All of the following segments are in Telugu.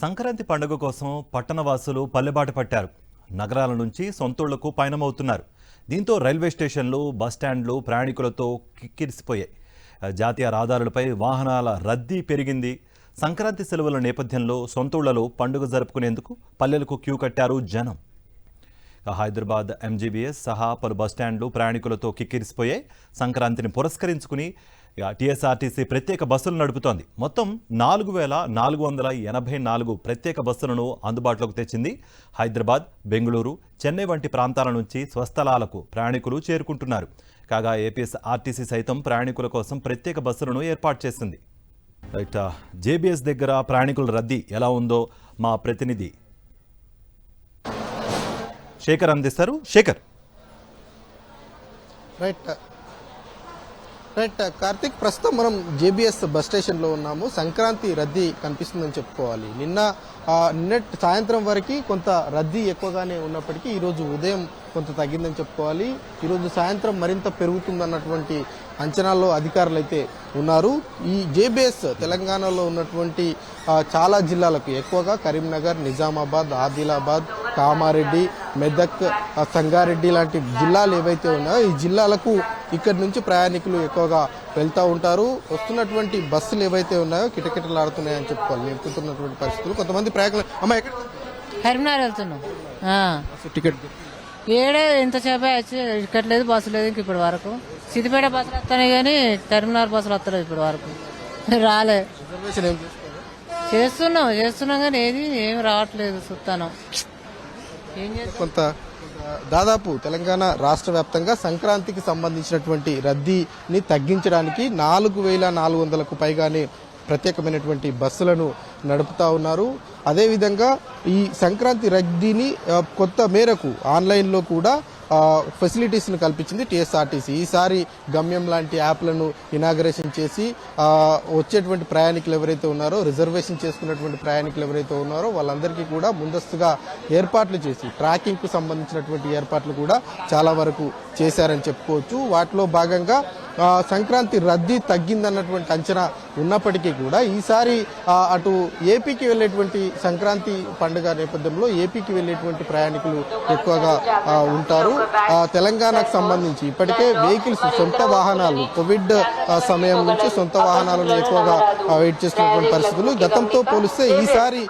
సంక్రాంతి పండుగ కోసం పట్టణవాసులు పల్లెబాట పట్టారు. నగరాల నుంచి సొంతూళ్లకు పయనమవుతున్నారు. దీంతో రైల్వే స్టేషన్లు, బస్టాండ్లు ప్రయాణికులతో కిక్కిరిసిపోయాయి. జాతీయ రహదారులపై వాహనాల రద్దీ పెరిగింది. సంక్రాంతి సెలవుల నేపథ్యంలో సొంతూళ్లలో పండుగ జరుపుకునేందుకు పల్లెలకు క్యూ కట్టారు జనం. హైదరాబాద్ ఎంజీబీఎస్ సహా పలు బస్టాండ్లు ప్రయాణికులతో కిక్కిరిసిపోయాయి. సంక్రాంతిని పురస్కరించుకుని టీఎస్ఆర్టీసీ ప్రత్యేక బస్సులు నడుపుతోంది. మొత్తం 4484 ప్రత్యేక బస్సులను అందుబాటులోకి తెచ్చింది. హైదరాబాద్, బెంగళూరు, చెన్నై వంటి ప్రాంతాల నుంచి స్వస్థలాలకు ప్రయాణికులు చేరుకుంటున్నారు. కాగా ఏపీఎస్ఆర్టీసీ సైతం ప్రయాణికుల కోసం ప్రత్యేక బస్సులను ఏర్పాటు చేసింది. రైట్, జేబీఎస్ దగ్గర ప్రయాణికుల రద్దీ ఎలా ఉందో మా ప్రతినిధి శేఖర్ అందిస్తారు. శేఖర్. రైట్ కార్తిక్, ప్రస్తుతం మనం జేబీఎస్ బస్ స్టేషన్లో ఉన్నాము. సంక్రాంతి రద్దీ కనిపిస్తుందని చెప్పుకోవాలి. నిన్నటి సాయంత్రం వరకు కొంత రద్దీ ఎక్కువగానే ఉన్నప్పటికీ ఈరోజు ఉదయం కొంత తగ్గిందని చెప్పుకోవాలి. ఈరోజు సాయంత్రం మరింత పెరుగుతుందన్నటువంటి అంచనాల్లో అధికారులు అయితే ఉన్నారు. ఈ జేబీఎస్ తెలంగాణలో ఉన్నటువంటి చాలా జిల్లాలకు, ఎక్కువగా కరీంనగర్, నిజామాబాద్, ఆదిలాబాద్, కామారెడ్డి, మెదక్, సంగారెడ్డి లాంటి జిల్లాలు ఏవైతే ఉన్నాయో ఈ జిల్లాలకు ఇక్కడి నుంచి ప్రయాణికులు ఎక్కువగా వెళ్తూ ఉంటారు. వస్తున్నటువంటి బస్సులు ఏవైతే ఉన్నాయో కిటకిటలాడుతున్నాయని చెప్పుకోవాలి. నింపుతున్నటువంటి పరిస్థితులు. కొంతమంది ప్రయాణికులు కరీంనగర్ వెళ్తున్నాం. టికెట్ ఏడే ఇంతసేపు టికెట్ లేదు, బస్సు లేదు. ఇంక ఇప్పటి వరకు సిద్దిపేట బస్సులు వస్తున్నాయి కానీ కరీంనగర్ బస్సులు వస్తలేదు ఇప్పటి వరకు. రాలే. చేస్తున్నాం కానీ ఏమి రావట్లేదు. చూస్తాను. కొంత దాదాపు తెలంగాణ రాష్ట్ర వ్యాప్తంగా సంక్రాంతికి సంబంధించినటువంటి రద్దీని తగ్గించడానికి 4400కు పైగానే ప్రత్యేకమైనటువంటి బస్సులను నడుపుతా ఉన్నారు. అదేవిధంగా ఈ సంక్రాంతి రద్దీని కొత్త మేరకు ఆన్లైన్లో కూడా ఫెసిలిటీస్ను కల్పించింది టీఎస్ఆర్టీసీ. ఈసారి గమ్యం లాంటి యాప్లను ఇనాగరేషన్ చేసి వచ్చేటువంటి ప్రయాణికులు ఎవరైతే ఉన్నారో, రిజర్వేషన్ చేసుకున్నటువంటి ప్రయాణికులు ఎవరైతే ఉన్నారో వాళ్ళందరికీ కూడా ముందస్తుగా ఏర్పాట్లు చేసి ట్రాకింగ్కు సంబంధించినటువంటి ఏర్పాట్లు కూడా చాలా వరకు చేశారని చెప్పుకోవచ్చు. వాటిలో భాగంగా సంక్రాంతి రద్దీ తగ్గిందన్నటువంటి అంచనా ఉన్నప్పటికీ కూడా ఈసారి అటు ఏపీకి వెళ్లేటువంటి సంక్రాంతి పండుగ నేపథ్యంలో ఏపీకి వెళ్లేటువంటి ప్రయాణికులు ఎక్కువగా ఉంటారు. తెలంగాణకు సంబంధించి ఇప్పటికే వెహికల్స్, సొంత వాహనాలు, కోవిడ్ సమయం నుంచి సొంత వాహనాలను ఎక్కువగా వెయిట్ చేస్తున్నటువంటి పరిస్థితులు. గతంతో పోలిస్తే ఈసారి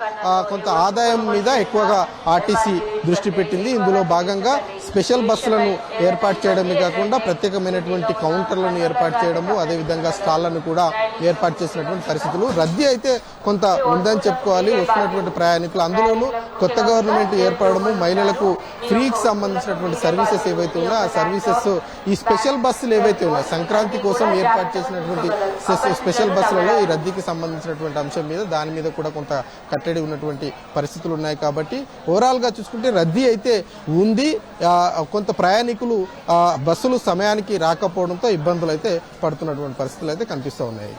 కొంత ఆదాయం మీద ఎక్కువగా ఆర్టీసీ దృష్టి పెట్టింది. ఇందులో భాగంగా స్పెషల్ బస్సులను ఏర్పాటు చేయడమే కాకుండా ప్రత్యేకమైనటువంటి కౌంటర్లను ఏర్పాటు చేయడము, అదేవిధంగా స్టాళ్లను కూడా ఏర్పాటు చేసినటువంటి పరిస్థితులు. రద్దీ అయితే కొంత ఉందని చెప్పుకోవాలి. వస్తున్నటువంటి ప్రయాణికులు, అందులోనూ కొత్త గవర్నమెంట్ ఏర్పడము, మహిళలకు ఫ్రీకి సంబంధించినటువంటి సర్వీసెస్ ఏవైతే ఉన్నాయో ఆ సర్వీసెస్, ఈ స్పెషల్ బస్సులు ఏవైతే ఉన్నాయో సంక్రాంతి కోసం ఏర్పాటు చేసినటువంటి స్పెషల్ బస్సులలో ఈ రద్దీకి సంబంధించినటువంటి అంశం మీద, దాని మీద కూడా కొంత కట్టడి ఉన్నటువంటి పరిస్థితులు ఉన్నాయి. కాబట్టి ఓవరాల్ గా చూసుకుంటే రద్దీ అయితే ఉంది. కొంత ప్రయాణికులు బస్సులు సమయానికి రాకపోవడంతో ఇబ్బందులు అయితే పడుతున్నటువంటి పరిస్థితులు అయితే కనిపిస్తూ ఉన్నాయి.